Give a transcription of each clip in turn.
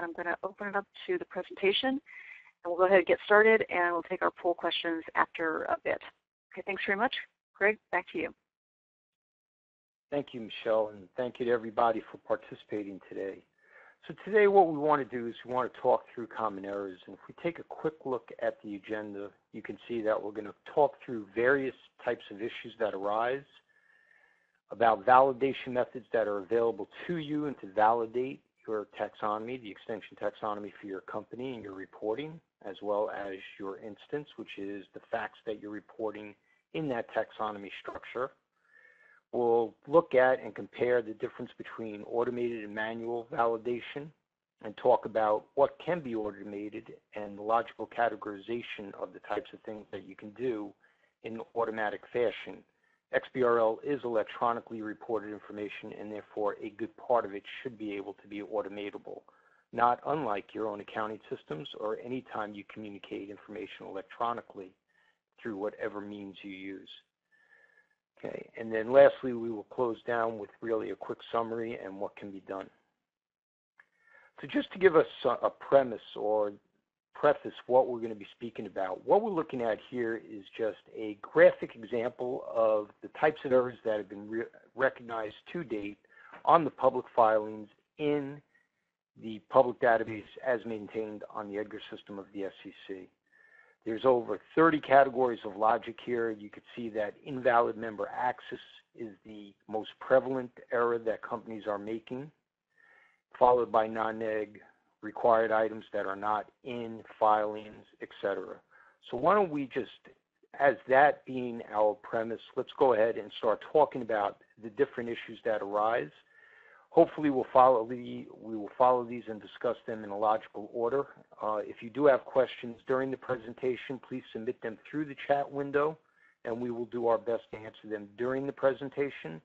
and I'm going to open it up to the presentation, and we'll go ahead and get started, and we'll take our poll questions after a bit. Okay, thanks very much. Greg, back to you. Thank you, Michelle, and thank you to everybody for participating today. So today what we want to do is we want to talk through common errors. And if we take a quick look at the agenda, you can see that we're going to talk through various types of issues that arise, about validation methods that are available to you and to validate your taxonomy, the extension taxonomy for your company and your reporting, as well as your instance, which is the facts that you're reporting in that taxonomy structure. We'll look at and compare the difference between automated and manual validation and talk about what can be automated and the logical categorization of the types of things that you can do in automatic fashion. XBRL is electronically reported information, and therefore a good part of it should be able to be automatable, not unlike your own accounting systems or any time you communicate information electronically through whatever means you use. Okay, and then lastly, we will close down with really a quick summary and what can be done. So just to give us a premise or preface what we're going to be speaking about, what we're looking at here is just a graphic example of the types of errors that have been recognized to date on the public filings in the public database as maintained on the Edgar system of the SEC. There's over 30 categories of logic here. You could see that invalid member access is the most prevalent error that companies are making, followed by non-neg, required items that are not in filings, etc. So why don't we just, as that being our premise, let's go ahead and start talking about the different issues that arise. Hopefully we will follow these and discuss them in a logical order. If you do have questions during the presentation, please submit them through the chat window, and we will do our best to answer them during the presentation.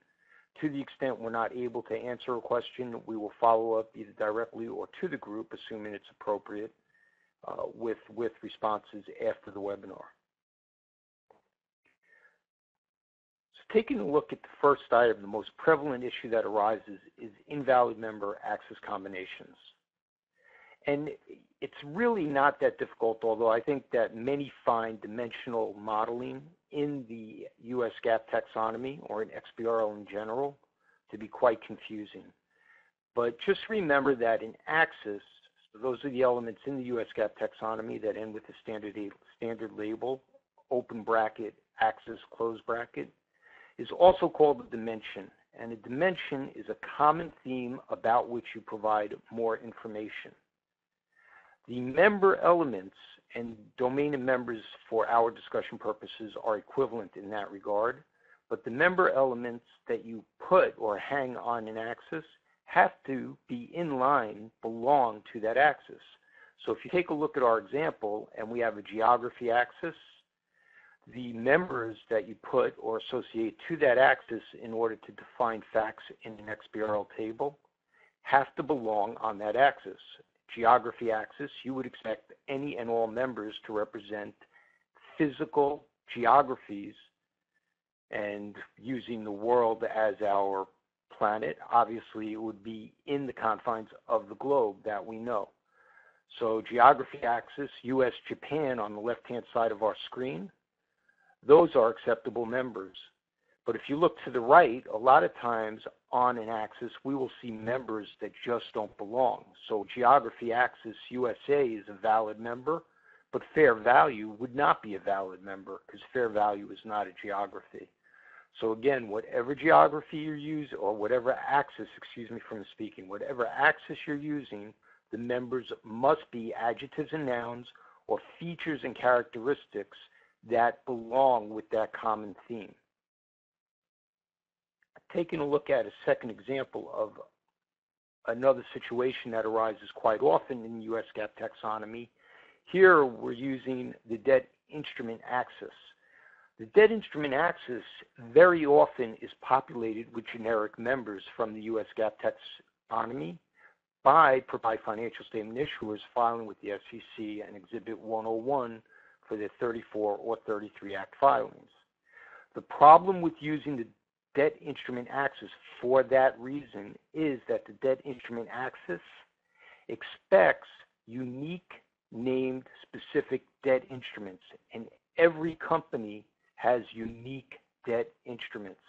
To the extent we're not able to answer a question, we will follow up either directly or to the group, assuming it's appropriate, with responses after the webinar. Taking a look at the first item, the most prevalent issue that arises is invalid member access combinations. And it's really not that difficult, although I think that many find dimensional modeling in the US GAAP taxonomy or in XBRL in general to be quite confusing. But just remember that in access, so those are the elements in the US GAAP taxonomy that end with the standard label, open bracket, access, close bracket, is also called a dimension, and a dimension is a common theme about which you provide more information. The member elements and domain of members for our discussion purposes are equivalent in that regard, but the member elements that you put or hang on an axis have to be in line, belong to that axis. So if you take a look at our example and we have a geography axis, the members that you put or associate to that axis in order to define facts in an XBRL table have to belong on that axis. Geography axis, you would expect any and all members to represent physical geographies, and using the world as our planet, obviously it would be in the confines of the globe that we know. So geography axis, US, Japan on the left-hand side of our screen, those are acceptable members. But if you look to the right, a lot of times on an axis, we will see members that just don't belong. So geography axis USA is a valid member, but fair value would not be a valid member because fair value is not a geography. So again, whatever geography you're using, or whatever axis, excuse me from speaking, whatever axis you're using, the members must be adjectives and nouns or features and characteristics that belong with that common theme. Taking a look at a second example of another situation that arises quite often in the US GAAP taxonomy, here we're using the debt instrument axis. The debt instrument axis very often is populated with generic members from the US GAAP taxonomy by financial statement issuers filing with the SEC and Exhibit 101 for their 34 or 33 Act filings. The problem with using the debt instrument axis for that reason is that the debt instrument axis expects unique named specific debt instruments, and every company has unique debt instruments.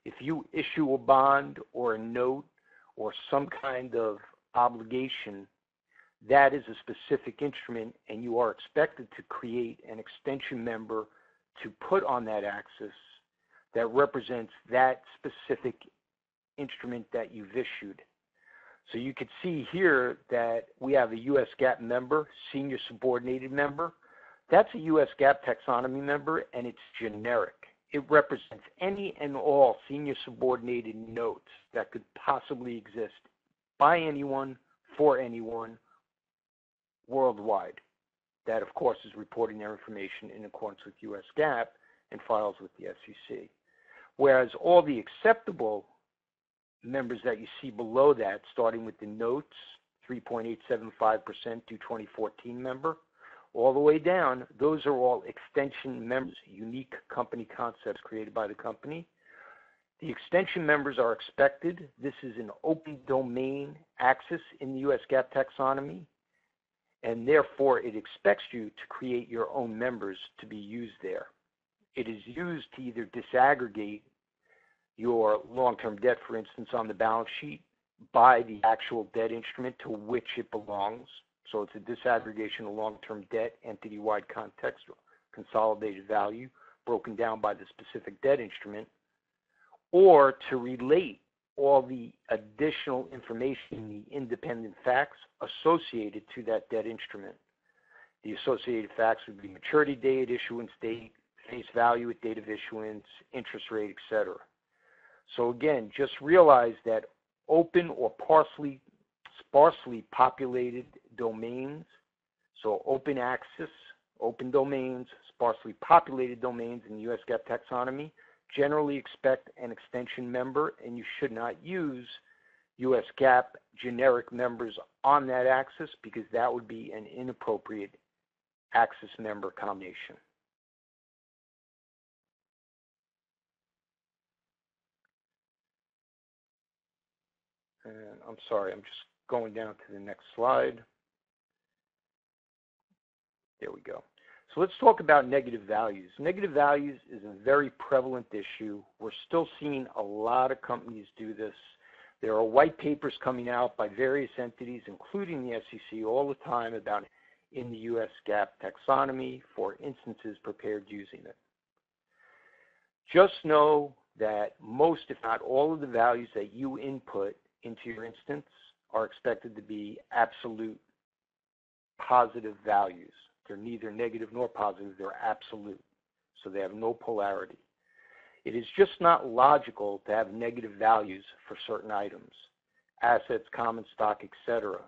If you issue a bond or a note or some kind of obligation, that is a specific instrument, and you are expected to create an extension member to put on that axis that represents that specific instrument that you've issued. So you could see here that we have a US GAAP member, senior subordinated member. That's a US GAAP taxonomy member, and it's generic. It represents any and all senior subordinated notes that could possibly exist by anyone, for anyone, worldwide. That, of course, is reporting their information in accordance with US GAAP and files with the SEC. Whereas all the acceptable members that you see below that, starting with the notes, 3.875% to 2014 member, all the way down, those are all extension members, unique company concepts created by the company. The extension members are expected. This is an open domain axis in the US GAAP taxonomy, and therefore it expects you to create your own members to be used there. It is used to either disaggregate your long-term debt, for instance, on the balance sheet by the actual debt instrument to which it belongs. So it's a disaggregation of long-term debt, entity-wide context, consolidated value, broken down by the specific debt instrument, or to relate all the additional information, the independent facts associated to that debt instrument. The associated facts would be maturity date, issuance date, face value at date of issuance, interest rate, etc. So again, just realize that open or sparsely populated domains, so open axis, open domains, sparsely populated domains in the US GAAP taxonomy, generally expect an extension member, and you should not use US GAAP generic members on that axis because that would be an inappropriate axis member combination. And I'm sorry, I'm just going down to the next slide. There we go. So let's talk about negative values. Negative values is a very prevalent issue. We're still seeing a lot of companies do this. There are white papers coming out by various entities, including the SEC, all the time about in the US GAAP taxonomy for instances prepared using it. Just know that most, if not all, of the values that you input into your instance are expected to be absolute positive values. They're neither negative nor positive, they're absolute. So they have no polarity. It is just not logical to have negative values for certain items, assets, common stock, etc.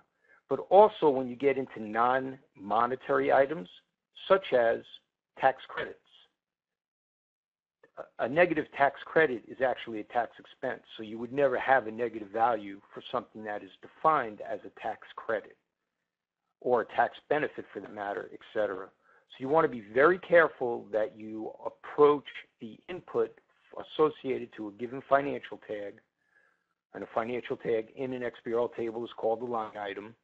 But also when you get into non-monetary items, such as tax credits. A negative tax credit is actually a tax expense, so you would never have a negative value for something that is defined as a tax credit or a tax benefit for the matter, etc. So you want to be very careful that you approach the input associated to a given financial tag, and a financial tag in an XBRL table is called a line item.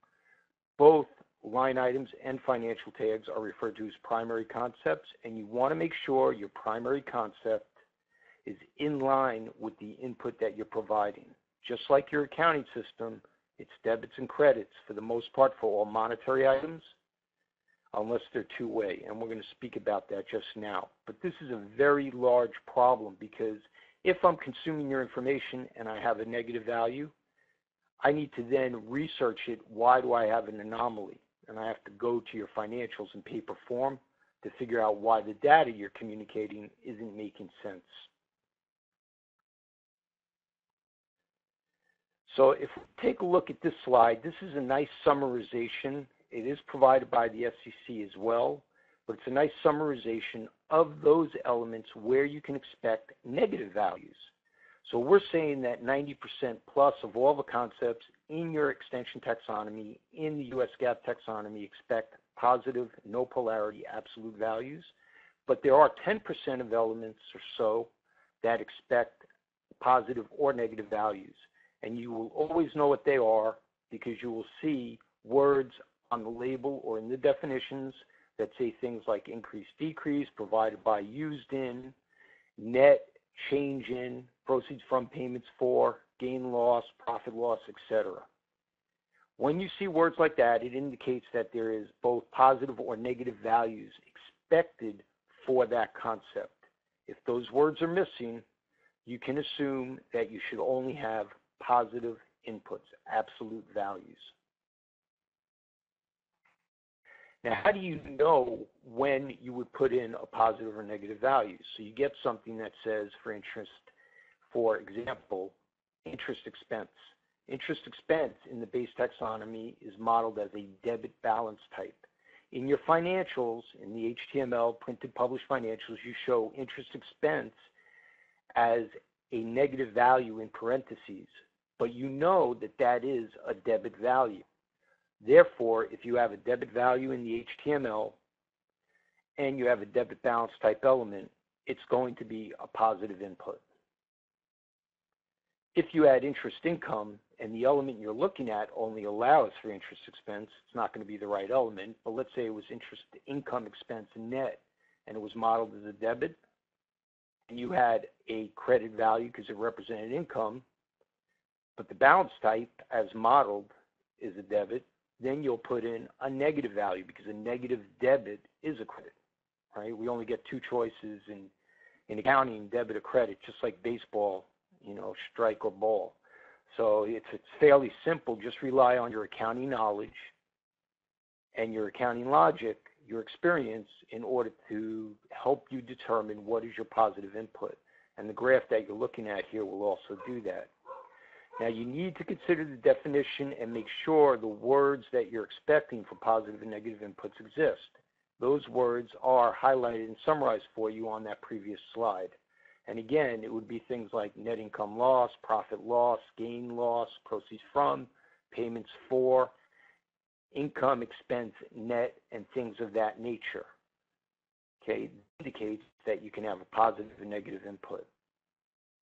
Both line items and financial tags are referred to as primary concepts, and you want to make sure your primary concept is in line with the input that you're providing. Just like your accounting system, it's debits and credits for the most part for all monetary items, unless they're two-way, and we're going to speak about that just now. But this is a very large problem because if I'm consuming your information and I have a negative value, I need to then research it. Why do I have an anomaly? And I have to go to your financials in paper form to figure out why the data you're communicating isn't making sense. So if we take a look at this slide, this is a nice summarization. It is provided by the SEC as well, but it's a nice summarization of those elements where you can expect negative values. So we're saying that 90% plus of all the concepts in your extension taxonomy, in the US GAAP taxonomy, expect positive, no polarity, absolute values. But there are 10% of elements or so that expect positive or negative values. And you will always know what they are because you will see words on the label or in the definitions that say things like increase, decrease, provided by, used in, net, change in, proceeds from, payments for, gain, loss, profit, loss, etc. When you see words like that, it indicates that there is both positive or negative values expected for that concept. If those words are missing, you can assume that you should only have positive inputs, absolute values. Now, how do you know when you would put in a positive or negative value? So you get something that says, for example, interest expense. Interest expense in the base taxonomy is modeled as a debit balance type. In your financials, in the HTML printed published financials, you show interest expense as a negative value in parentheses, but you know that that is a debit value. Therefore, if you have a debit value in the HTML and you have a debit balance type element, it's going to be a positive input. If you add interest income and the element you're looking at only allows for interest expense, it's not going to be the right element. But let's say it was interest income expense net and it was modeled as a debit, and you had a credit value because it represented income, but the balance type as modeled is a debit, then you'll put in a negative value because a negative debit is a credit, right? We only get two choices in accounting, debit or credit, just like baseball, strike or ball. So it's fairly simple. Just rely on your accounting knowledge and your accounting logic, your experience, in order to help you determine what is your positive input. And the graph that you're looking at here will also do that. Now, you need to consider the definition and make sure the words that you're expecting for positive and negative inputs exist. Those words are highlighted and summarized for you on that previous slide. And again, it would be things like net income loss, profit loss, gain loss, proceeds from, payments for, income expense net, and things of that nature. Okay, it indicates that you can have a positive and negative input.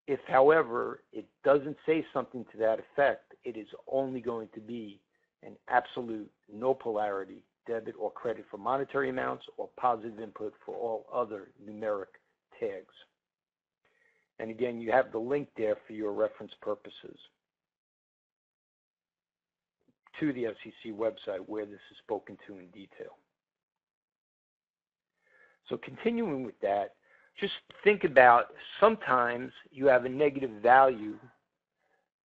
If, however, it doesn't say something to that effect, it is only going to be an absolute no polarity, debit or credit for monetary amounts, or positive input for all other numeric tags. And again, you have the link there for your reference purposes to the SEC website where this is spoken to in detail. So continuing with that, just think about sometimes you have a negative value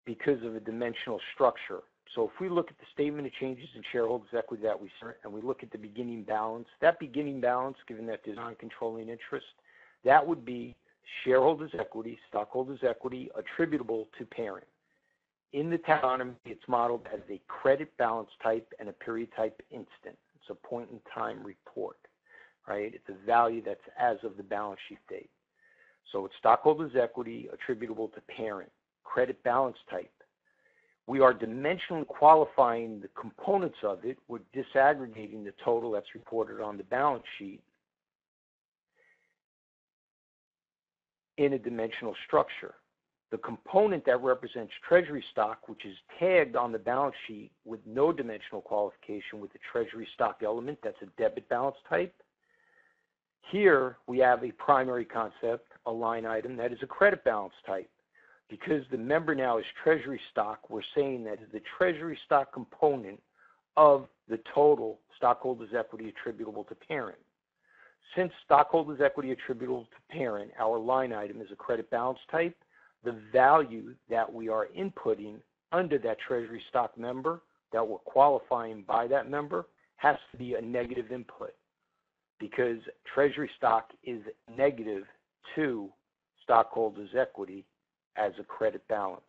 because of a dimensional structure. So if we look at the statement of changes in shareholders' equity that we sent, and we look at the beginning balance, that beginning balance, given that there's non-controlling interest, that would be shareholders' equity, stockholders' equity attributable to parent. In the taxonomy, it's modeled as a credit balance type and a period type instant. It's a point-in-time report, right? It's a value that's as of the balance sheet date. So it's stockholders' equity attributable to parent, credit balance type. We are dimensionally qualifying the components of it. We're disaggregating the total that's reported on the balance sheet in a dimensional structure. The component that represents treasury stock, which is tagged on the balance sheet with no dimensional qualification with the treasury stock element, that's a debit balance type. Here we have a primary concept, a line item that is a credit balance type. Because the member now is treasury stock, we're saying that the treasury stock component of the total stockholders' equity attributable to parent. Since stockholders' equity attributable to parent, our line item is a credit balance type, the value that we are inputting under that treasury stock member that we're qualifying by that member has to be a negative input, because treasury stock is negative to stockholders' equity as a credit balance.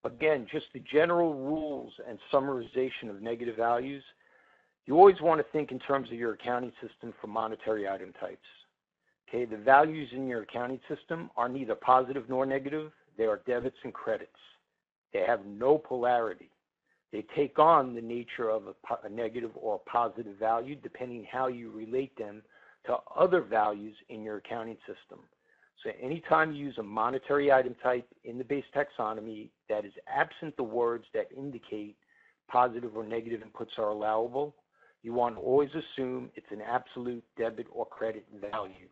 Again, just the general rules and summarization of negative values. You always want to think in terms of your accounting system for monetary item types. Okay, the values in your accounting system are neither positive nor negative. They are debits and credits. They have no polarity. They take on the nature of a negative or a positive value depending how you relate them to other values in your accounting system. So anytime you use a monetary item type in the base taxonomy that is absent the words that indicate positive or negative inputs are allowable, you want to always assume it's an absolute debit or credit value.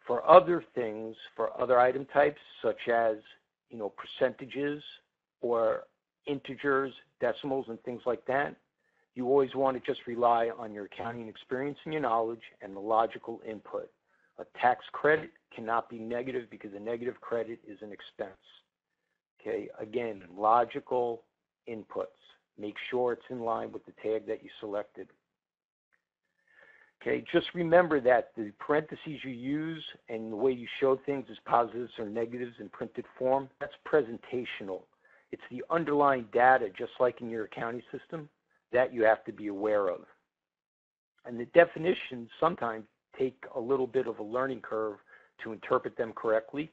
For other things, for other item types, such as percentages or integers, decimals, and things like that, you always want to just rely on your accounting experience and your knowledge and the logical input. A tax credit cannot be negative because a negative credit is an expense. Okay, again, logical inputs. Make sure it's in line with the tag that you selected. Okay, just remember that the parentheses you use and the way you show things as positives or negatives in printed form, that's presentational. It's the underlying data, just like in your accounting system, that you have to be aware of. And the definitions sometimes take a little bit of a learning curve to interpret them correctly,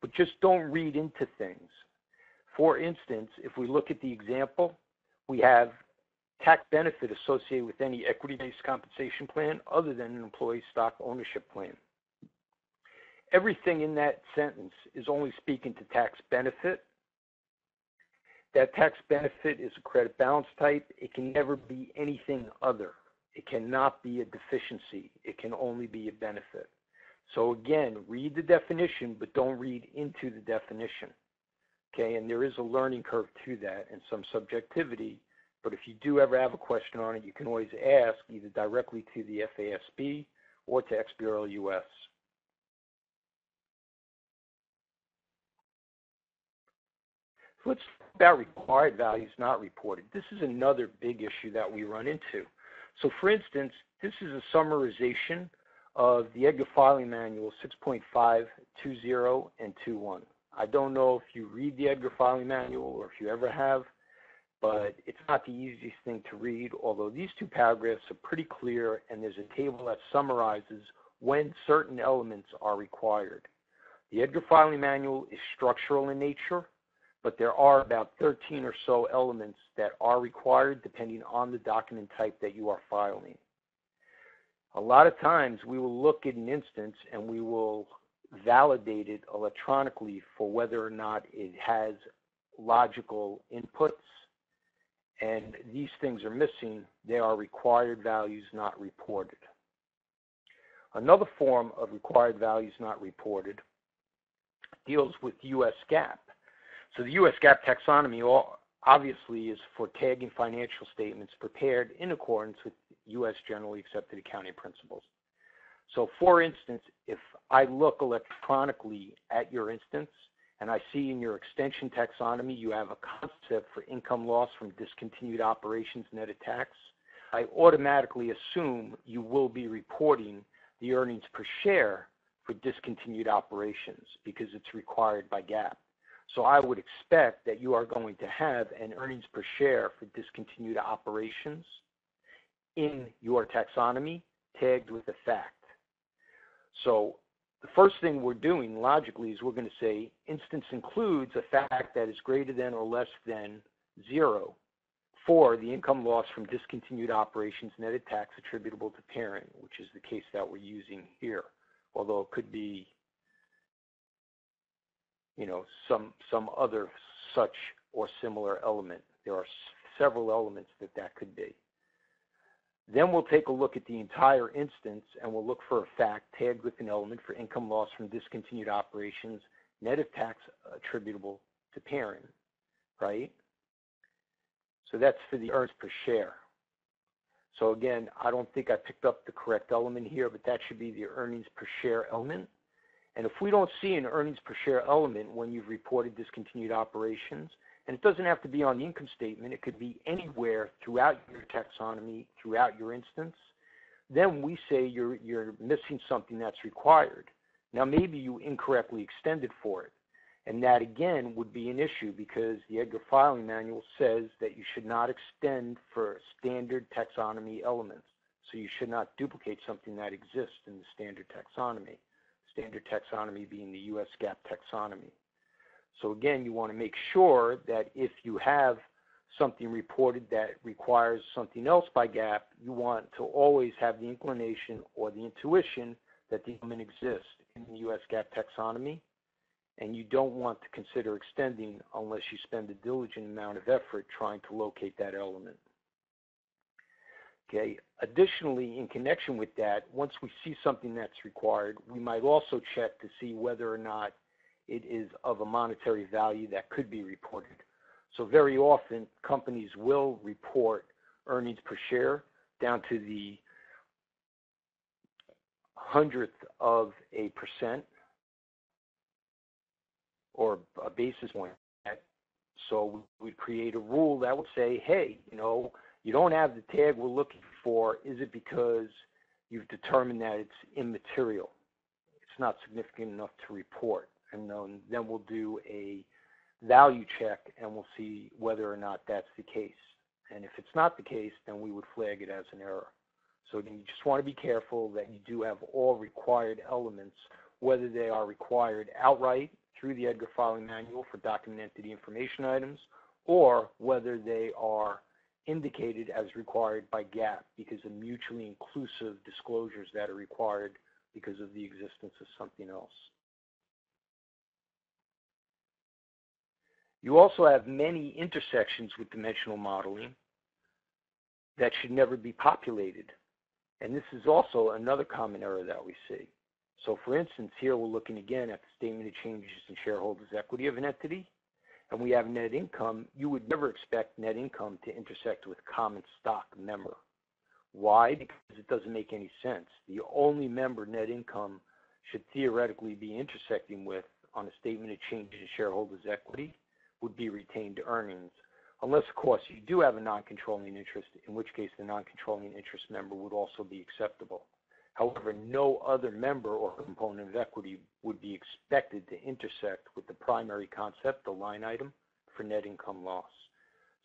but just don't read into things. For instance, if we look at the example, we have tax benefit associated with any equity-based compensation plan other than an employee stock ownership plan. Everything in that sentence is only speaking to tax benefit. That tax benefit is a credit balance type. It can never be anything other. It cannot be a deficiency. It can only be a benefit. So again, read the definition, but don't read into the definition. Okay, and there is a learning curve to that and some subjectivity. But if you do ever have a question on it, you can always ask either directly to the FASB or to XBRL US. So let's talk about required values not reported. This is another big issue that we run into. So for instance, this is a summarization of the EDGAR Filing Manual 6.5, 2.0, and 2.1. I don't know if you read the EDGAR Filing Manual or if you ever have, but it's not the easiest thing to read, although these two paragraphs are pretty clear, and there's a table that summarizes when certain elements are required. The EDGAR Filing Manual is structural in nature, but there are about 13 or so elements that are required depending on the document type that you are filing. A lot of times we will look at an instance and we will validate it electronically for whether or not it has logical inputs, and these things are missing. They are required values not reported. Another form of required values not reported deals with US GAAP. So the US GAAP taxonomy obviously is for tagging financial statements prepared in accordance with US generally accepted accounting principles. So for instance, if I look electronically at your instance and I see in your extension taxonomy you have a concept for income loss from discontinued operations net of tax, I automatically assume you will be reporting the earnings per share for discontinued operations because it's required by GAAP. So I would expect that you are going to have an earnings per share for discontinued operations in your taxonomy tagged with a fact. So the first thing we're doing logically is we're going to say instance includes a fact that is greater than or less than 0 for the income loss from discontinued operations net of tax attributable to parent, which is the case that we're using here, although it could be some other such or similar element. There are several elements that could be. Then we'll take a look at the entire instance and we'll look for a fact tagged with an element for income loss from discontinued operations net of tax attributable to parent, right? So that's for the earnings per share. So again, I don't think I picked up the correct element here, but that should be the earnings per share element. And if we don't see an earnings per share element when you've reported discontinued operations, and it doesn't have to be on the income statement, it could be anywhere throughout your taxonomy, throughout your instance, then we say you're missing something that's required. Now maybe you incorrectly extended for it. And that again would be an issue because the EDGAR Filing Manual says that you should not extend for standard taxonomy elements. So you should not duplicate something that exists in the standard taxonomy. Standard taxonomy being the US GAAP taxonomy. So again, you want to make sure that if you have something reported that requires something else by GAAP, you want to always have the inclination or the intuition that the element exists in the US GAAP taxonomy, and you don't want to consider extending unless you spend a diligent amount of effort trying to locate that element. Okay. Additionally, in connection with that, once we see something that's required, we might also check to see whether or not it is of a monetary value that could be reported. So very often, companies will report earnings per share down to the 100th of a percent or a basis point. So we'd create a rule that would say, hey, you don't have the tag we're looking for. Is it because you've determined that it's immaterial? It's not significant enough to report. And then we'll do a value check and we'll see whether or not that's the case. And if it's not the case, then we would flag it as an error. So you just want to be careful that you do have all required elements, whether they are required outright through the Edgar Filing Manual for document entity information items, or whether they are indicated as required by GAAP because of mutually inclusive disclosures that are required because of the existence of something else. You also have many intersections with dimensional modeling that should never be populated. And this is also another common error that we see. So for instance, here we're looking again at the statement of changes in shareholders' equity of an entity, and we have net income. You would never expect net income to intersect with common stock member. Why? Because it doesn't make any sense. The only member net income should theoretically be intersecting with on a statement of changes in shareholders' equity would be retained earnings. Unless, of course, you do have a non-controlling interest, in which case the non-controlling interest member would also be acceptable. However, no other member or component of equity would be expected to intersect with the primary concept, the line item, for net income loss.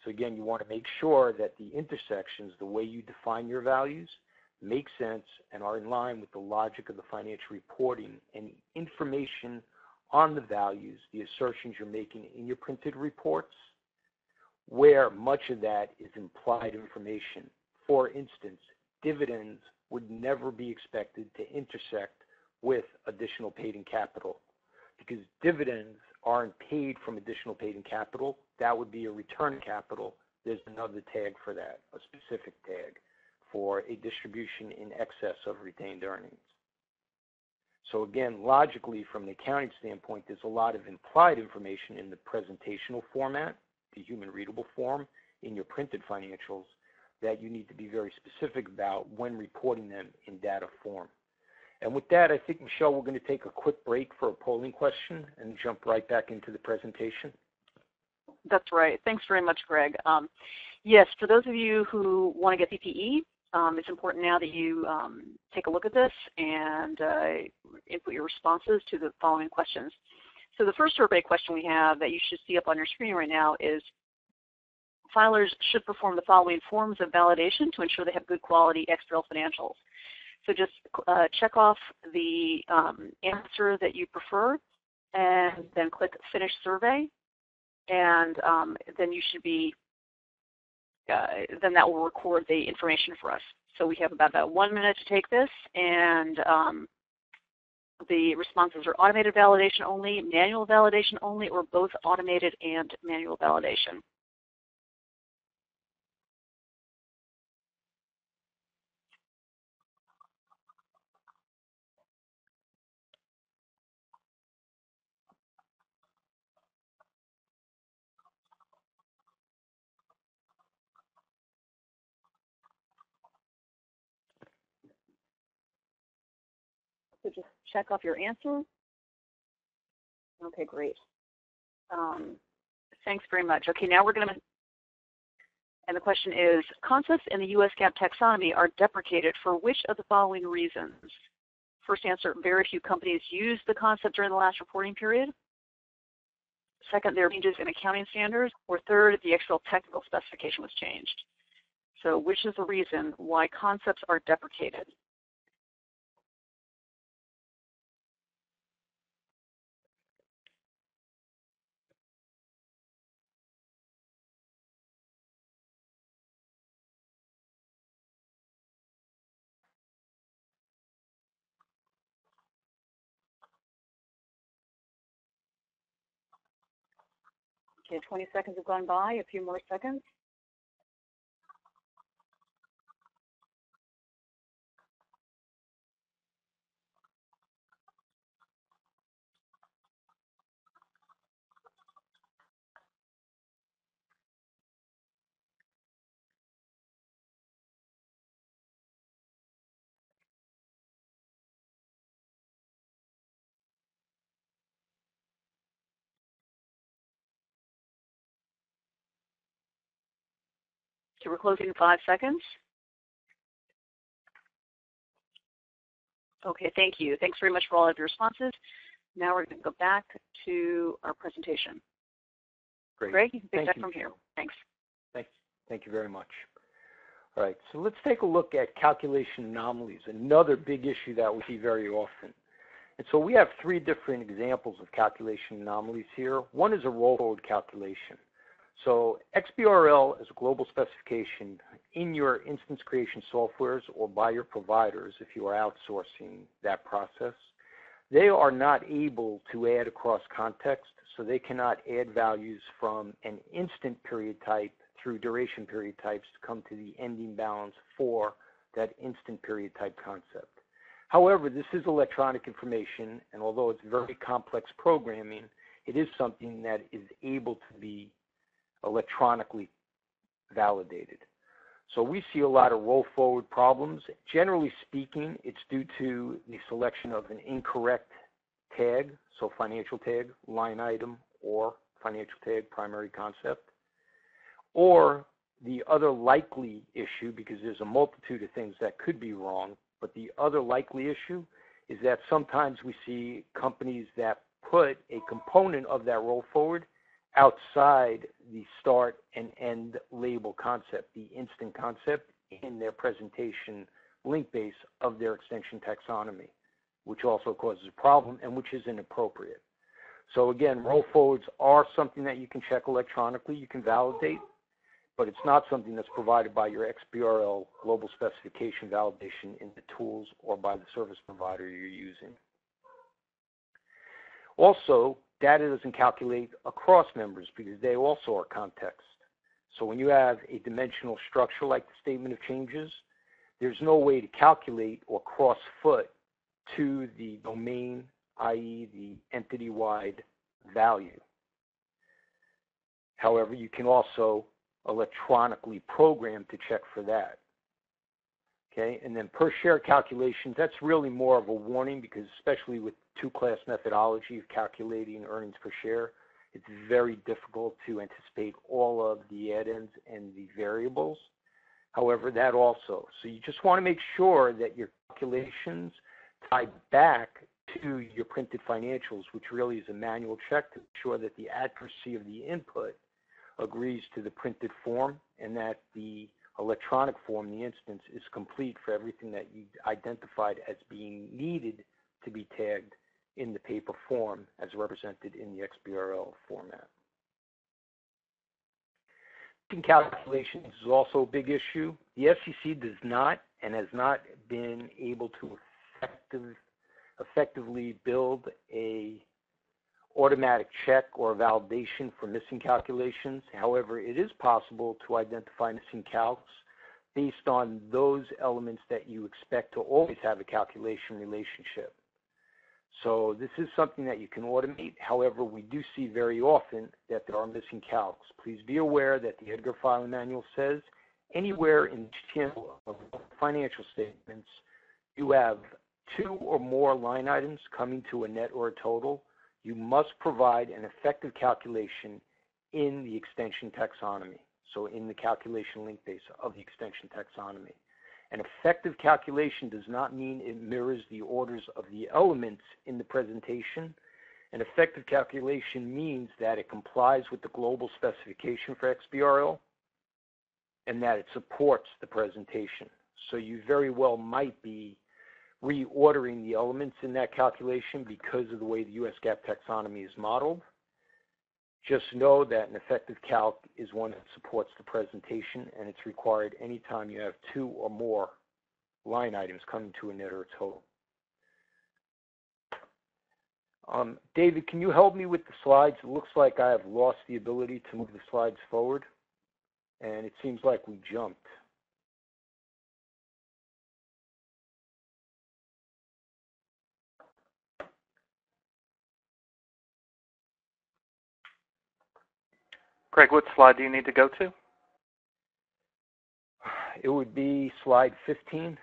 So again, you want to make sure that the intersections, the way you define your values, make sense and are in line with the logic of the financial reporting and the information on the values, the assertions you're making in your printed reports, where much of that is implied information. For instance, dividends would never be expected to intersect with additional paid in capital because dividends aren't paid from additional paid in capital. That would be a return of capital. There's another tag for that, a specific tag for a distribution in excess of retained earnings. So again, logically, from an accounting standpoint, there's a lot of implied information in the presentational format, the human readable form, in your printed financials that you need to be very specific about when reporting them in data form. And with that, I think, Michelle, we're going to take a quick break for a polling question and jump right back into the presentation. That's right. Thanks very much, Greg. Yes, for those of you who want to get PPE, it's important now that you take a look at this and input your responses to the following questions. So the first survey question we have that you should see up on your screen right now is, filers should perform the following forms of validation to ensure they have good quality XBRL financials. So just check off the answer that you prefer and then click Finish Survey, and then you should be, then that will record the information for us. So we have about 1 minute to take this, and the responses are automated validation only, manual validation only, or both automated and manual validation. So just check off your answer. Okay, great. Thanks very much. Okay, now we're going to, and the question is, concepts in the US GAAP taxonomy are deprecated for which of the following reasons? First answer, very few companies used the concept during the last reporting period. Second, there are changes in accounting standards. Or third, the XBRL technical specification was changed. So which is the reason why concepts are deprecated? Okay, 20 seconds have gone by, a few more seconds. Okay, we're closing in 5 seconds. Okay, thank you. Thanks very much for all of your responses. Now we're going to go back to our presentation. Great. Greg, you can pick Thank that from here. Thanks. Thank you very much. All right, so let's take a look at calculation anomalies, another big issue that we see very often. And so we have 3 different examples of calculation anomalies here. One is a roll forward calculation. So XBRL is a global specification in your instance creation softwares or by your providers if you are outsourcing that process. They are not able to add across context, so they cannot add values from an instant period type through duration period types to come to the ending balance for that instant period type concept. However, this is electronic information, and although it's very complex programming, it is something that is able to be electronically validated. So we see a lot of roll forward problems. Generally speaking, it's due to the selection of an incorrect tag, so financial tag, line item, or financial tag, primary concept. Or the other likely issue, because there's a multitude of things that could be wrong, but the other likely issue is that sometimes we see companies that put a component of that roll forward outside the start and end label concept, the instant concept, in their presentation link base of their extension taxonomy, which also causes a problem and which is inappropriate. So again, roll forwards are something that you can check electronically, you can validate, but it's not something that's provided by your XBRL global specification validation in the tools or by the service provider you're using. Also, data doesn't calculate across members because they also are context. So when you have a dimensional structure like the statement of changes, there's no way to calculate or cross-foot to the domain, i.e. the entity-wide value. However, you can also electronically program to check for that. Okay, and then per share calculations, that's really more of a warning because especially with two-class methodology of calculating earnings per share, it's very difficult to anticipate all of the add-ins and the variables. However, that also. So you just want to make sure that your calculations tie back to your printed financials, which really is a manual check to ensure that the accuracy of the input agrees to the printed form and that the electronic form, the instance, is complete for everything that you identified as being needed to be tagged in the paper form as represented in the XBRL format. Calculations is also a big issue. The SEC does not and has not been able to effectively build a automatic check or validation for missing calculations. However, it is possible to identify missing calcs based on those elements that you expect to always have a calculation relationship. So this is something that you can automate. However, we do see very often that there are missing calcs. Please be aware that the Edgar Filing Manual says anywhere in the of financial statements you have 2 or more line items coming to a net or a total, you must provide an effective calculation in the extension taxonomy, so in the calculation link base of the extension taxonomy. An effective calculation does not mean it mirrors the orders of the elements in the presentation. An effective calculation means that it complies with the global specification for XBRL and that it supports the presentation. So you very well might be reordering the elements in that calculation because of the way the US GAAP taxonomy is modeled. Just know that an effective calc is one that supports the presentation, and it's required anytime you have 2 or more line items coming to a net or a total. David, can you help me with the slides? It looks like I have lost the ability to move the slides forward, and it seems like we jumped. Greg, what slide do you need to go to? It would be slide 15.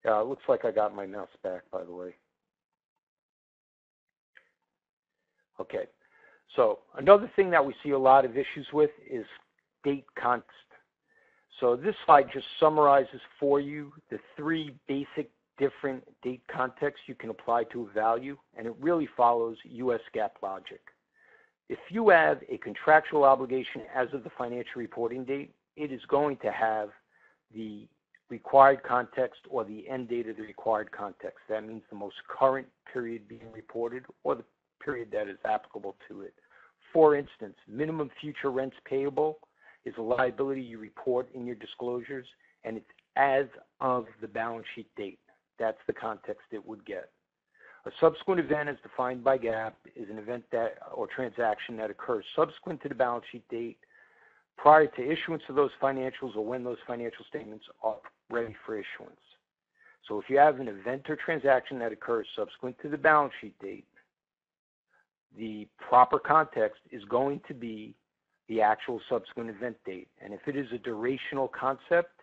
Yeah, it looks like I got my mouse back, by the way. Okay, so another thing that we see a lot of issues with is date context. So this slide just summarizes for you the three basic different date contexts you can apply to a value, and it really follows US GAAP logic. If you have a contractual obligation as of the financial reporting date, it is going to have the required context or the end date of the required context. That means the most current period being reported or the period that is applicable to it. For instance, minimum future rents payable is a liability you report in your disclosures, and it's as of the balance sheet date. That's the context it would get. A subsequent event as defined by GAAP is an event that or transaction that occurs subsequent to the balance sheet date prior to issuance of those financials or when those financial statements are ready for issuance. So if you have an event or transaction that occurs subsequent to the balance sheet date, the proper context is going to be the actual subsequent event date. And if it is a durational concept,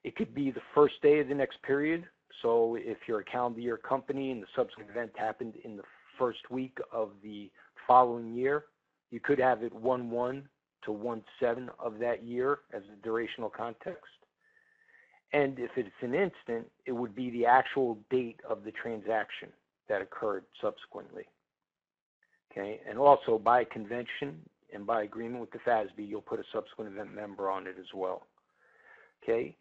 it could be the first day of the next period. So if you're a calendar year company and the subsequent event happened in the first week of the following year, you could have it 1/1 to 1/7 of that year as a durational context. And if it's an instant, it would be the actual date of the transaction that occurred subsequently. Okay, and also by convention and by agreement with the FASB, you'll put a subsequent event member on it as well. Okay,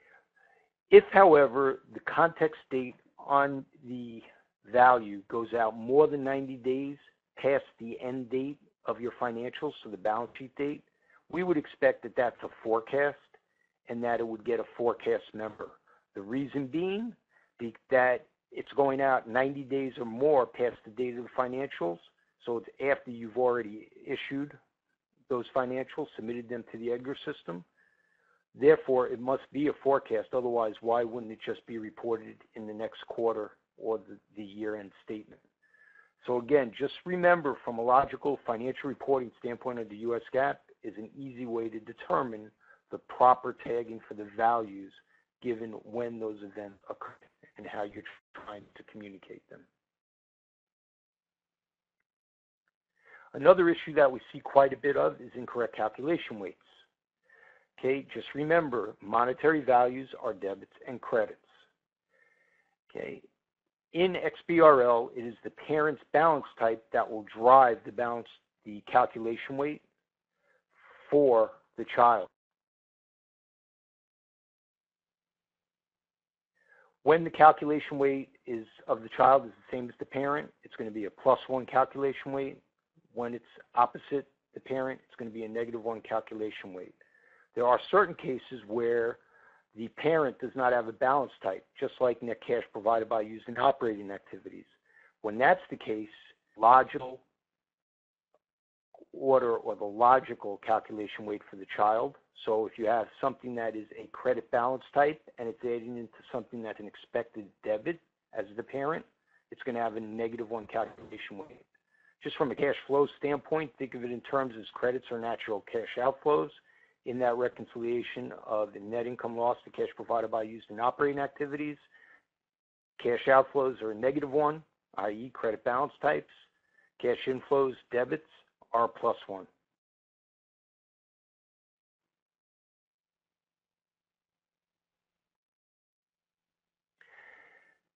if, however, the context date on the value goes out more than 90 days past the end date of your financials, so the balance sheet date, we would expect that that's a forecast and that it would get a forecast member. The reason being that it's going out 90 days or more past the date of the financials, so it's after you've already issued those financials, submitted them to the Edgar system. Therefore, it must be a forecast. Otherwise, why wouldn't it just be reported in the next quarter or the year-end statement? So again, just remember, from a logical financial reporting standpoint of the US GAAP is an easy way to determine the proper tagging for the values given when those events occur and how you're trying to communicate them. Another issue that we see quite a bit of is incorrect calculation weights. Okay, just remember, monetary values are debits and credits. Okay, in XBRL, it is the parent's balance type that will drive the calculation weight for the child. When the calculation weight of the child is the same as the parent, it's going to be a +1 calculation weight. When it's opposite the parent, it's going to be a -1 calculation weight. There are certain cases where the parent does not have a balance type, just like net cash provided by used in operating activities. When that's the case, logical order or the logical calculation weight for the child. So if you have something that is a credit balance type and it's adding into something that's an expected debit as the parent, it's going to have a -1 calculation weight. Just from a cash flow standpoint, think of it in terms as credits or natural cash outflows. In that reconciliation of the net income loss to cash provided by used in operating activities, cash outflows are a -1, i.e. credit balance types. Cash inflows, debits, are +1.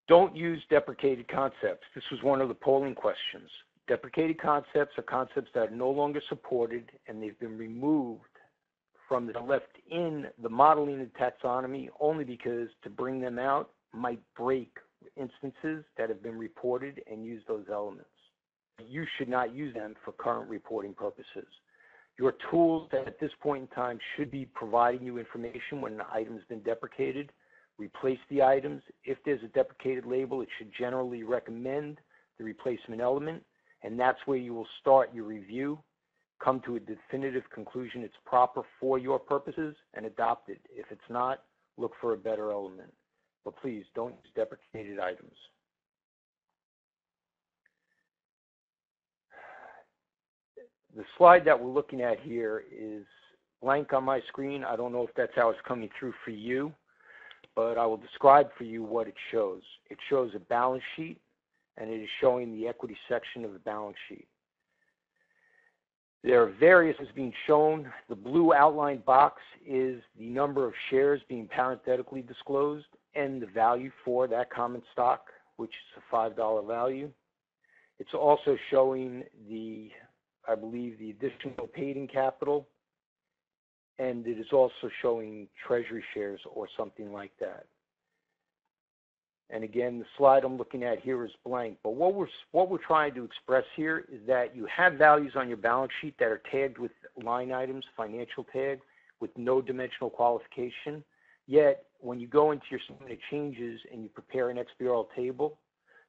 Don't use deprecated concepts. This was one of the polling questions. Deprecated concepts are concepts that are no longer supported and they've been removed from the left in the modeling and taxonomy only because to bring them out might break instances that have been reported and use those elements. You should not use them for current reporting purposes. Your tools at this point in time should be providing you information when an item has been deprecated. Replace the items. If there's a deprecated label, it should generally recommend the replacement element, and that's where you will start your review, come to a definitive conclusion it's proper for your purposes, and adopt it. If it's not, look for a better element. But please don't use deprecated items. The slide that we're looking at here is blank on my screen. I don't know if that's how it's coming through for you, but I will describe for you what it shows. It shows a balance sheet, and it is showing the equity section of the balance sheet. There are various as being shown. The blue outlined box is the number of shares being parenthetically disclosed and the value for that common stock, which is a $5 value. It's also showing I believe the additional paid-in capital, and it is also showing treasury shares or something like that. And again, the slide I'm looking at here is blank, but what we're trying to express here is that you have values on your balance sheet that are tagged with line items, financial tag, with no dimensional qualification, yet when you go into your statement of changes and you prepare an XBRL table,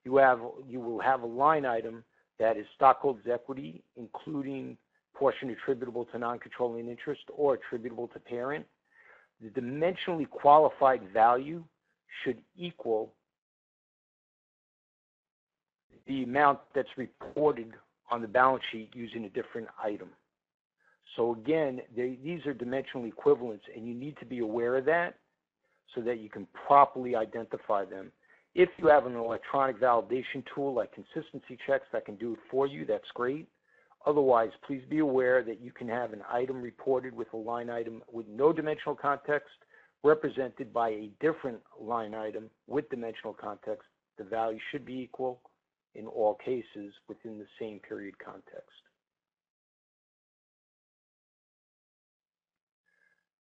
you will have a line item that is stockholders' equity, including portion attributable to non-controlling interest or attributable to parent. The dimensionally qualified value should equal the amount that's reported on the balance sheet using a different item. So again, these are dimensional equivalents, and you need to be aware of that so that you can properly identify them. If you have an electronic validation tool like consistency checks that can do it for you, that's great. Otherwise, please be aware that you can have an item reported with a line item with no dimensional context represented by a different line item with dimensional context. The value should be equal in all cases within the same period context.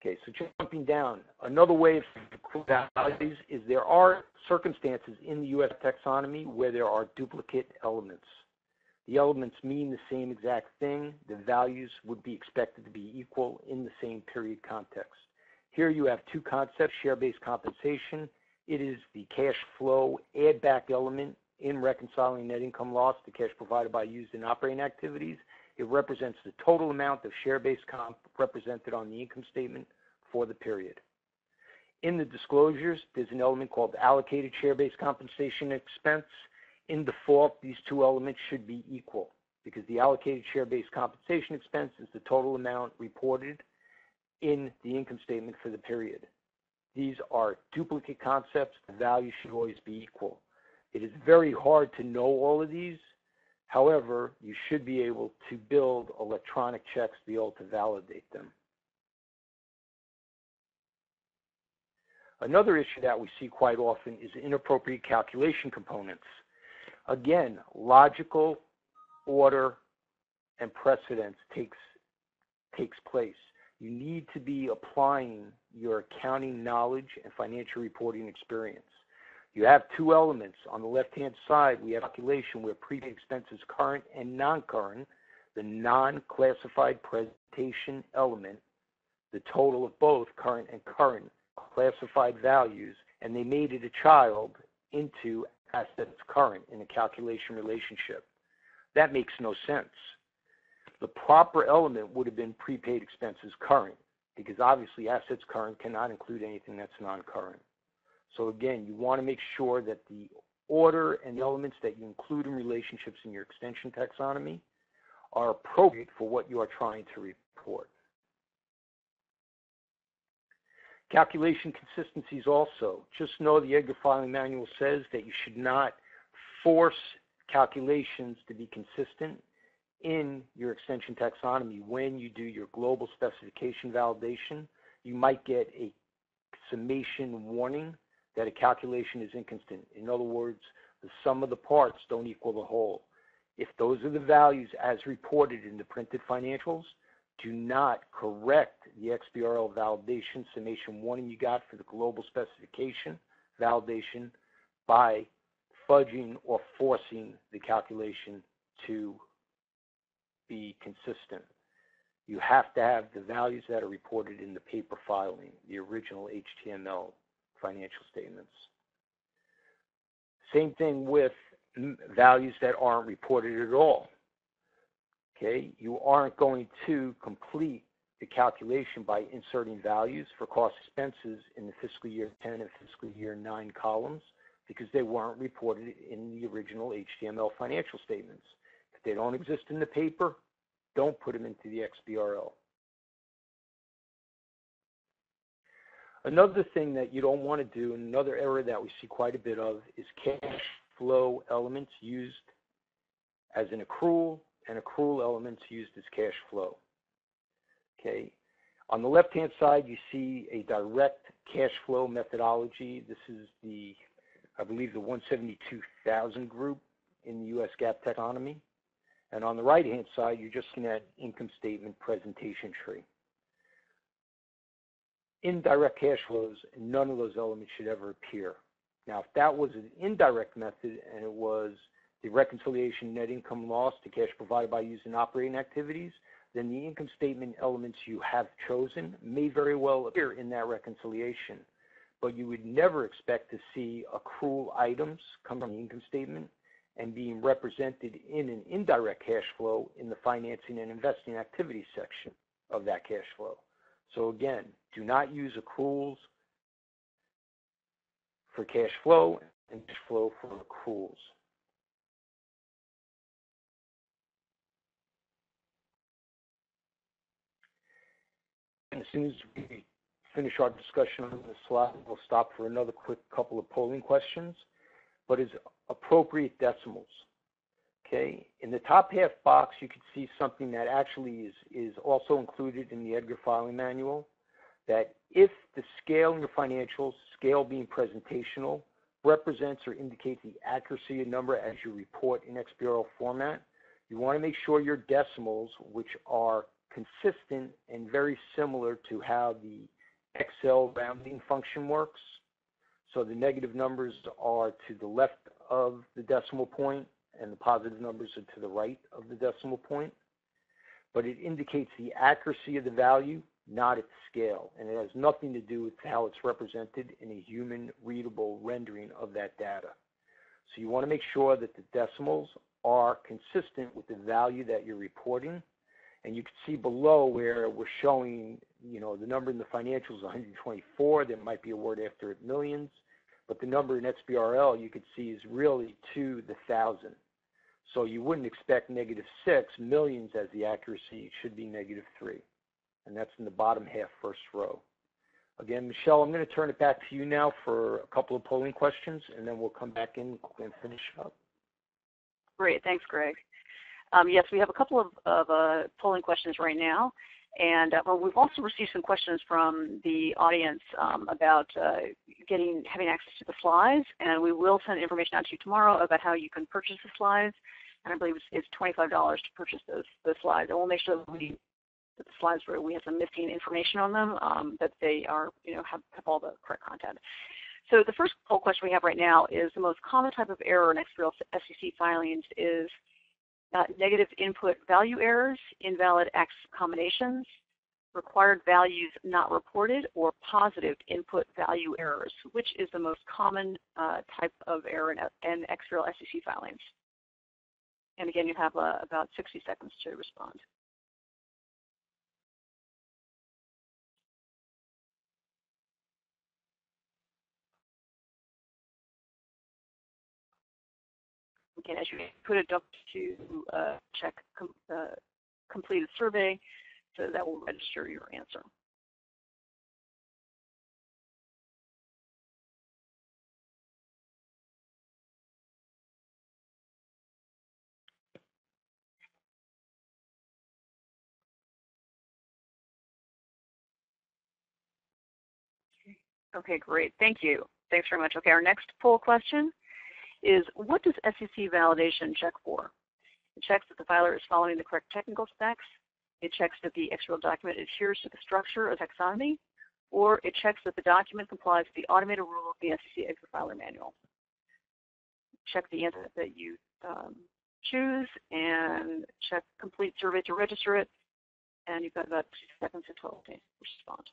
Okay, so jumping down, another way of values is there are circumstances in the US taxonomy where there are duplicate elements. The elements mean the same exact thing. The values would be expected to be equal in the same period context. Here you have two concepts, share-based compensation. It is the cash flow add-back element in reconciling net income loss to cash provided by used in operating activities. It represents the total amount of share-based comp represented on the income statement for the period. In the disclosures, there's an element called allocated share-based compensation expense. In default, these two elements should be equal because the allocated share-based compensation expense is the total amount reported in the income statement for the period. These are duplicate concepts. The value should always be equal. It is very hard to know all of these. However, you should be able to build electronic checks to be able to validate them. Another issue that we see quite often is inappropriate calculation components. Again, logical order and precedence takes place. You need to be applying your accounting knowledge and financial reporting experience. You have two elements. On the left-hand side, we have calculation where prepaid expenses current and non-current, the non-classified presentation element, the total of both current and current classified values, and they made it a child into assets current in a calculation relationship. That makes no sense. The proper element would have been prepaid expenses current, because obviously assets current cannot include anything that's non-current. So again, you want to make sure that the order and the elements that you include in relationships in your extension taxonomy are appropriate for what you are trying to report. Calculation consistencies also. Just know the Edgar Filing Manual says that you should not force calculations to be consistent in your extension taxonomy. When you do your global specification validation, you might get a summation warning that a calculation is inconsistent. In other words, the sum of the parts don't equal the whole. If those are the values as reported in the printed financials, do not correct the XBRL validation summation warning you got for the global specification validation by fudging or forcing the calculation to be consistent. You have to have the values that are reported in the paper filing, the original HTML financial statements. Same thing with values that aren't reported at all. Okay, you aren't going to complete the calculation by inserting values for cost expenses in the fiscal year 10 and fiscal year 9 columns because they weren't reported in the original HTML financial statements. If they don't exist in the paper, don't put them into the XBRL. Another thing that you don't want to do, and another error that we see quite a bit of, is cash flow elements used as an accrual and accrual elements used as cash flow. Okay. On the left-hand side, you see a direct cash flow methodology. This is the, I believe, the 172,000 group in the US GAAP Taxonomy. And on the right-hand side, you're just looking at income statement presentation tree. Indirect cash flows, none of those elements should ever appear. Now, if that was an indirect method and it was the reconciliation net income loss to cash provided by using operating activities, then the income statement elements you have chosen may very well appear in that reconciliation. But you would never expect to see accrual items come from the income statement and being represented in an indirect cash flow in the financing and investing activities section of that cash flow. So again, do not use accruals for cash flow and cash flow for accruals. And as soon as we finish our discussion on this slide, we'll stop for another quick couple of polling questions. But is appropriate decimals? Okay, in the top half box, you can see something that actually is also included in the Edgar filing manual, that if the scale in your financials, scale being presentational, represents or indicates the accuracy of number as you report in XBRL format, you want to make sure your decimals, which are consistent and very similar to how the Excel rounding function works. So the negative numbers are to the left of the decimal point and the positive numbers are to the right of the decimal point. But it indicates the accuracy of the value, not its scale. And it has nothing to do with how it's represented in a human readable rendering of that data. So you want to make sure that the decimals are consistent with the value that you're reporting. And you can see below where we're showing, the number in the financials is 124. There might be a word after it, millions. But the number in XBRL you can see is really to the 1,000. So you wouldn't expect -6 millions as the accuracy. It should be -3. And that's in the bottom half first row. Again, Michelle, I'm going to turn it back to you now for a couple of polling questions, and then we'll come back in and finish up. Great. Thanks, Greg. Yes, we have a couple of polling questions right now. And we've also received some questions from the audience about having access to the slides, and we will send information out to you tomorrow about how you can purchase the slides. And I believe it's $25 to purchase those slides. And we'll make sure that the slides where we have some missing information on them, that they are, have all the correct content. So the first poll question we have right now is the most common type of error in XBRL SEC filings is negative input value errors, invalid X combinations, required values not reported, or positive input value errors. Which is the most common type of error in XBRL SEC filings? And again, you have about 60 seconds to respond. Again, as you put it up to check completed survey, so that will register your answer. Okay, great. Thank you. Thanks very much. Okay, our next poll question is, what does SEC validation check for? It checks that the filer is following the correct technical specs. It checks that the XBRL document adheres to the structure of taxonomy, or it checks that the document complies with the automated rule of the SEC Exit Filer Manual. Check the answer that you choose and check complete survey to register it. And you've got about 2 seconds to 12 days to respond.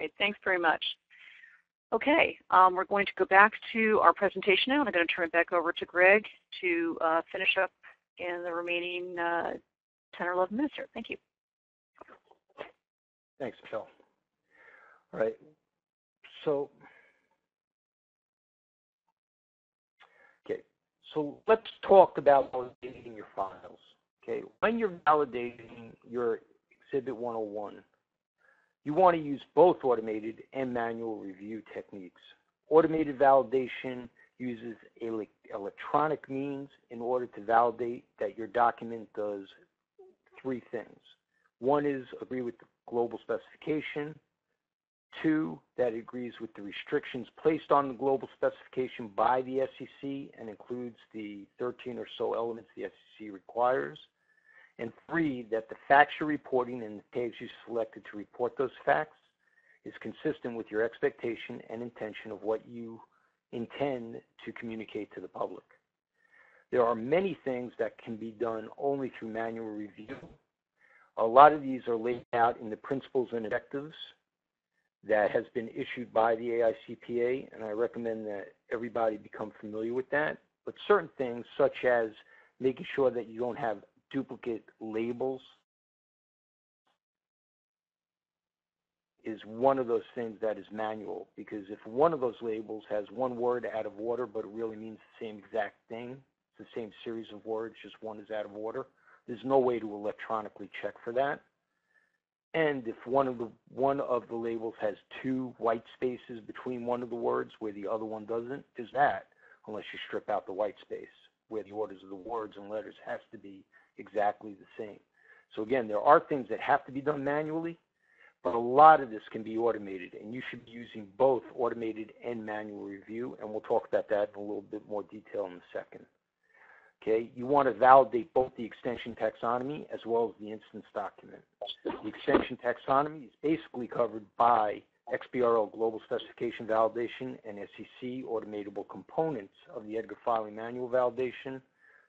Great, thanks very much. Okay, we're going to go back to our presentation now, and I'm going to turn it back over to Greg to finish up in the remaining 10 or 11 minutes here. Thank you. Thanks, Michelle. All right, so let's talk about validating your files. Okay, when you're validating your Exhibit 101, you want to use both automated and manual review techniques. Automated validation uses electronic means in order to validate that your document does three things. One is agree with the global specification. Two, that agrees with the restrictions placed on the global specification by the SEC and includes the 13 or so elements the SEC requires. And three, that the facts you're reporting and the tags you selected to report those facts is consistent with your expectation and intention of what you intend to communicate to the public. There are many things that can be done only through manual review. A lot of these are laid out in the principles and objectives that has been issued by the AICPA, and I recommend that everybody become familiar with that. But certain things, such as making sure that you don't have duplicate labels, is one of those things that is manual, because if one of those labels has one word out of order, but it really means the same exact thing, it's the same series of words, just one is out of order, there's no way to electronically check for that. And if one of the labels has two white spaces between one of the words where the other one doesn't, there's that, unless you strip out the white space, where the orders of the words and letters has to be exactly the same. So again, there are things that have to be done manually, but a lot of this can be automated, and you should be using both automated and manual review, and we'll talk about that in a little bit more detail in a second. Okay, you want to validate both the extension taxonomy as well as the instance document. The extension taxonomy is basically covered by XBRL Global Specification Validation and SEC automatable components of the EDGAR filing manual validation.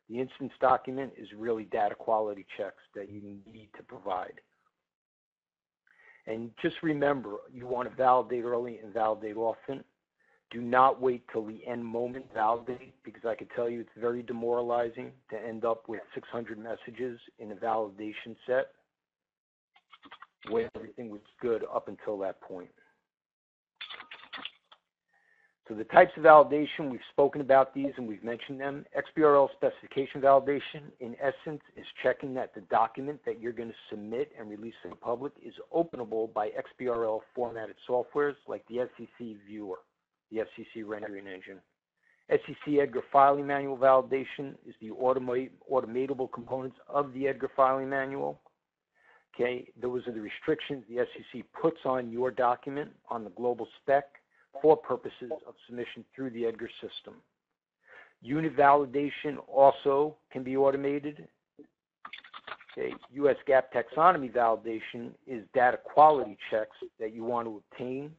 The instance document is really data quality checks that you need to provide. And just remember, you want to validate early and validate often. Do not wait till the end moment to validate, because I can tell you it's very demoralizing to end up with 600 messages in a validation set where everything was good up until that point. So the types of validation, we've spoken about these and we've mentioned them. XBRL specification validation, in essence, is checking that the document that you're going to submit and release to the public is openable by XBRL formatted softwares like the SEC Viewer, the SEC rendering engine. SEC EDGAR filing manual validation is the automatable components of the EDGAR filing manual. Okay, those are the restrictions the SEC puts on your document on the global spec for purposes of submission through the EDGAR system. Unit validation also can be automated. Okay, US GAAP Taxonomy validation is data quality checks that you want to obtain.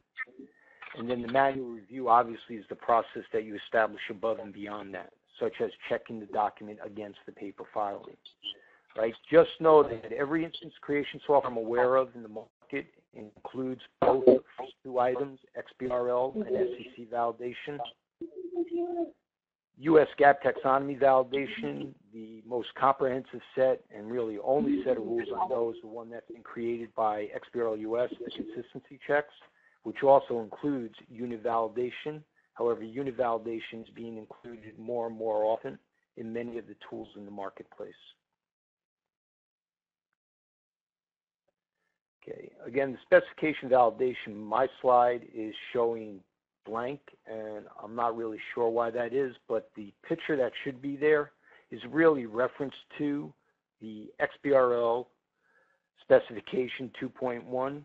And then the manual review obviously is the process that you establish above and beyond that, such as checking the document against the paper filing. Right? Just know that every instance creation software I'm aware of in the market includes both the first two items, XBRL and SEC validation. US GAAP Taxonomy validation, the most comprehensive set and really only set of rules I know is the one that's been created by XBRL US, the consistency checks, which also includes unit validation. However, unit validation is being included more and more often in many of the tools in the marketplace. Okay, again, the specification validation, my slide is showing blank, and I'm not really sure why that is, but the picture that should be there is really reference to the XBRL specification 2.1,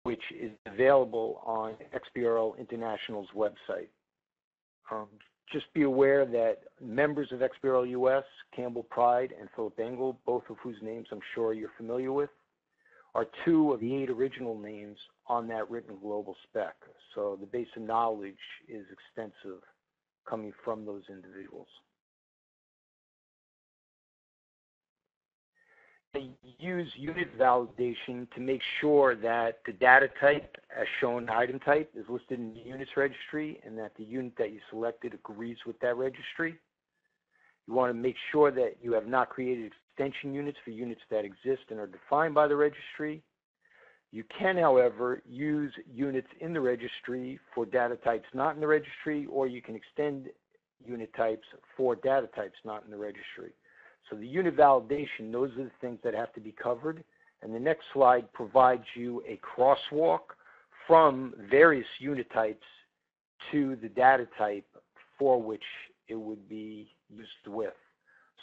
which is available on XBRL International's website. Just be aware that members of XBRL US, Campbell Pride and Philip Engel, both of whose names I'm sure you're familiar with, are two of the 8 original names on that written global spec. So the base of knowledge is extensive coming from those individuals. use unit validation to make sure that the data type, as shown item type, is listed in the units registry and that the unit that you selected agrees with that registry. You want to make sure that you have not created extension units for units that exist and are defined by the registry. You can, however, use units in the registry for data types not in the registry, or you can extend unit types for data types not in the registry. So the unit validation, those are the things that have to be covered. And the next slide provides you a crosswalk from various unit types to the data type for which it would be used with.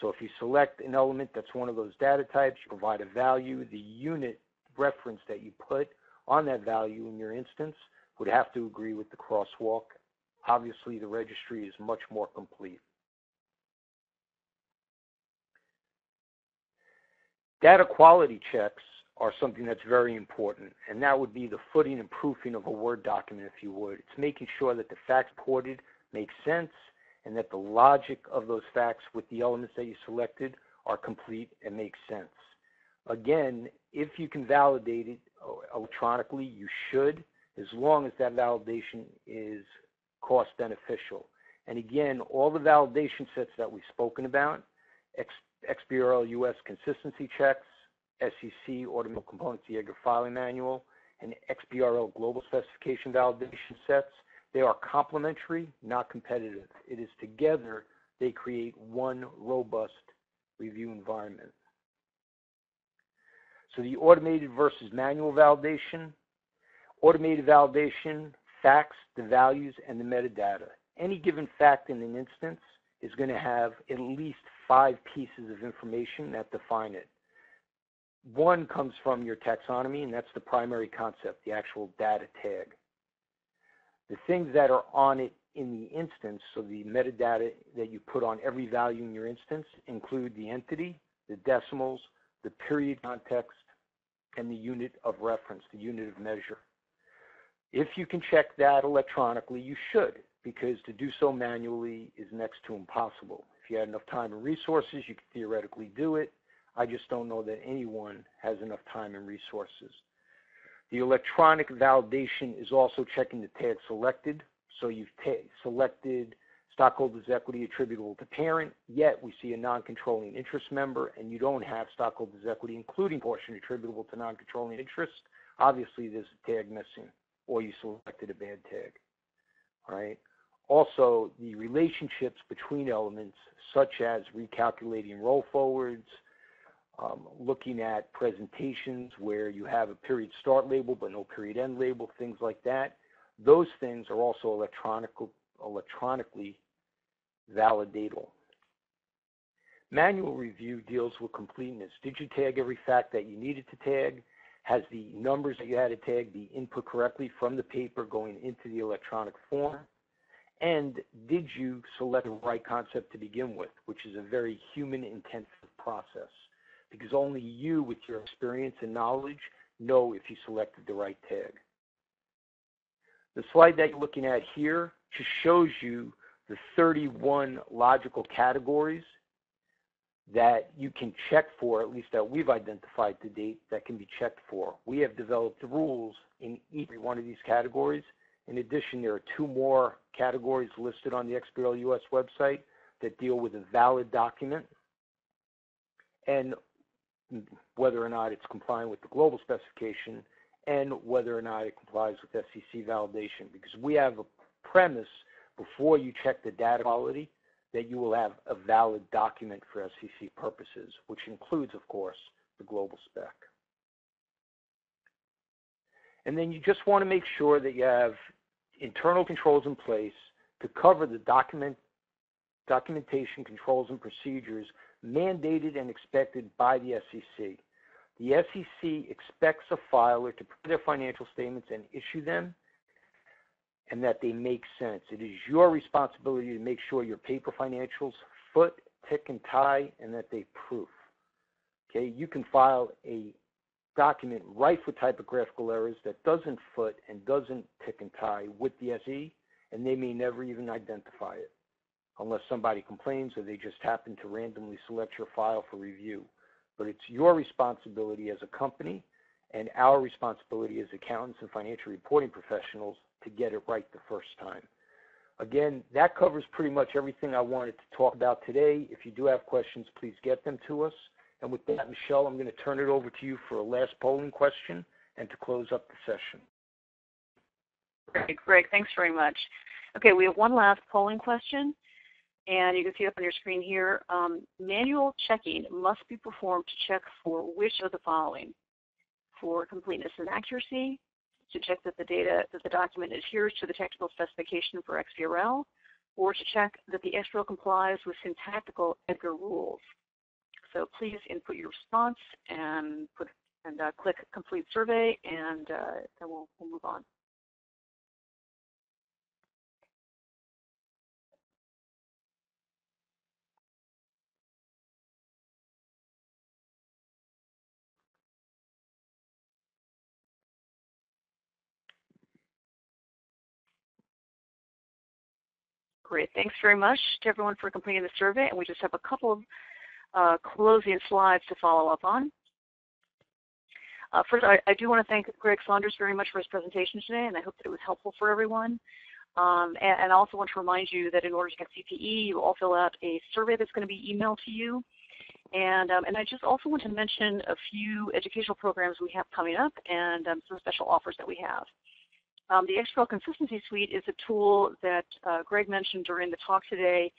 So if you select an element that's one of those data types, you provide a value, the unit reference that you put on that value in your instance would have to agree with the crosswalk. Obviously, the registry is much more complete. Data quality checks are something that's very important, and that would be the footing and proofing of a Word document, if you would. It's making sure that the facts reported make sense and that the logic of those facts with the elements that you selected are complete and make sense. Again, if you can validate it electronically, you should, as long as that validation is cost beneficial. And again, all the validation sets that we've spoken about, XBRL US consistency checks, SEC Automated Components Jaeger filing manual, and XBRL global specification validation sets, they are complementary, not competitive. It is together they create one robust review environment. So the automated versus manual validation. Automated validation, facts, the values, and the metadata. Any given fact in an instance is going to have at least 5 pieces of information that define it. One comes from your taxonomy, and that's the primary concept, the actual data tag. The things that are on it in the instance, so the metadata that you put on every value in your instance, include the entity, the decimals, the period context, and the unit of reference, the unit of measure. If you can check that electronically, you should, because to do so manually is next to impossible. If you had enough time and resources, you could theoretically do it. I just don't know that anyone has enough time and resources. The electronic validation is also checking the tag selected. So you've selected stockholders' equity attributable to parent, yet we see a non-controlling interest member, and you don't have stockholders' equity, including portion attributable to non-controlling interest. Obviously, there's a tag missing, or you selected a bad tag. All right. Also, the relationships between elements, such as recalculating roll forwards, looking at presentations where you have a period start label but no period end label, things like that. Those things are also electronically validatable. Manual review deals with completeness. Did you tag every fact that you needed to tag? Has the numbers that you had to tag be input correctly from the paper going into the electronic form? And did you select the right concept to begin with, which is a very human-intensive process, because only you, with your experience and knowledge, know if you selected the right tag. The slide that you're looking at here just shows you the 31 logical categories that you can check for, at least that we've identified to date, that can be checked for. We have developed rules in each one of these categories. In addition, there are 2 more categories listed on the XBRL US website that deal with a valid document and whether or not it's compliant with the global specification and whether or not it complies with SEC validation, because we have a premise before you check the data quality that you will have a valid document for SEC purposes, which includes, of course, the global spec. And then you just want to make sure that you have internal controls in place to cover the documentation, controls, and procedures mandated and expected by the SEC. The SEC expects a filer to prepare their financial statements and issue them, and that they make sense. It is your responsibility to make sure your paper financials foot, tick, and tie, and that they proof. Okay, you can file a document rife with typographical errors that doesn't foot and doesn't tick and tie with the SEC, and they may never even identify it unless somebody complains or they just happen to randomly select your file for review. but it's your responsibility as a company and our responsibility as accountants and financial reporting professionals to get it right the first time. Again, that covers pretty much everything I wanted to talk about today. If you do have questions, please get them to us. And with that, Michelle, I'm going to turn it over to you for a last polling question and to close up the session. Great, Greg, thanks very much. Okay, we have one last polling question, and you can see it up on your screen here. Manual checking must be performed to check for which of the following: for completeness and accuracy, to check that the document adheres to the technical specification for XBRL, or to check that the XBRL complies with syntactical EDGAR rules. So please input your response and click complete survey, and then we'll move on. Great, thanks very much to everyone for completing the survey, and we just have a couple of closing slides to follow up on. First, I do want to thank Greg Saunders very much for his presentation today, and I hope that it was helpful for everyone. And I also want to remind you that in order to get CPE, you all fill out a survey that's going to be emailed to you. And I just also want to mention a few educational programs we have coming up and some special offers that we have. The XBRL Consistency Suite is a tool that Greg mentioned during the talk today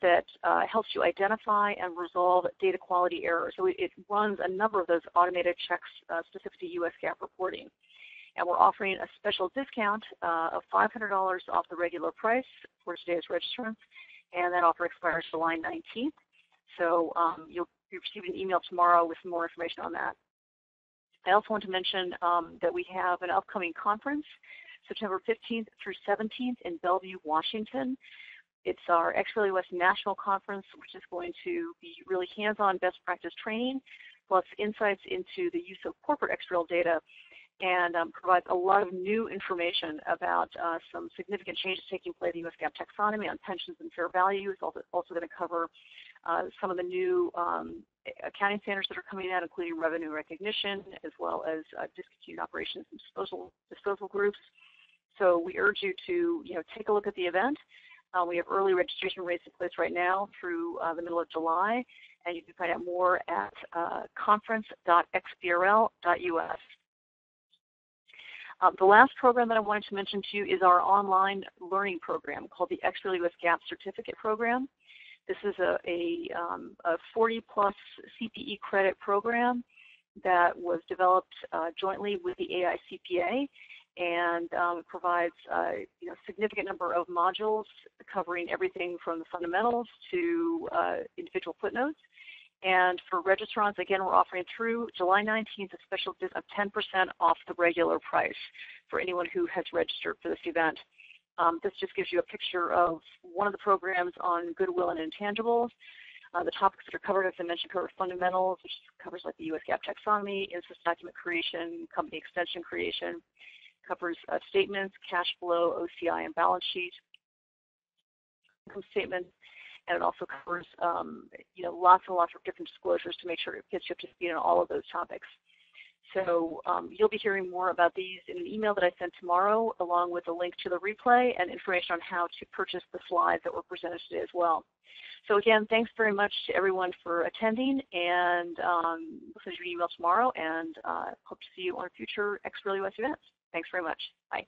that helps you identify and resolve data quality errors. So it runs a number of those automated checks specific to US GAAP reporting. And we're offering a special discount of $500 off the regular price for today's registrants, and that offer expires July 19th. So you'll be receiving an email tomorrow with some more information on that. I also want to mention that we have an upcoming conference, September 15th through 17th in Bellevue, Washington. It's our XBRL US National Conference, which is going to be really hands-on best practice training, plus insights into the use of corporate XBRL data, and provides a lot of new information about some significant changes taking place in the US GAAP Taxonomy on pensions and fair value. It's also going to cover some of the new accounting standards that are coming out, including revenue recognition, as well as discontinued operations and disposal groups. So we urge you to take a look at the event. We have early registration rates in place right now through the middle of July, and you can find out more at conference.xbrl.us. The last program that I wanted to mention to you is our online learning program called the XBRL US GAAP Certificate Program. This is a 40-plus CPE credit program that was developed jointly with the AICPA, and provides a significant number of modules covering everything from the fundamentals to individual footnotes. And for registrants, again, we're offering through July 19th a special discount of 10% off the regular price for anyone who has registered for this event. This just gives you a picture of one of the programs on goodwill and intangibles. The topics that are covered, as I mentioned, cover fundamentals, which covers like the US GAAP taxonomy, instance document creation, company extension creation, covers statements, cash flow, OCI, and balance sheet, income statement, and it also covers lots and lots of different disclosures to make sure it gets you up to speed on all of those topics. So you'll be hearing more about these in an email that I sent tomorrow, along with a link to the replay and information on how to purchase the slides that were presented today as well. So again, thanks very much to everyone for attending, and we'll send you an email tomorrow, and hope to see you on future XBRL US events. Thanks very much. Bye.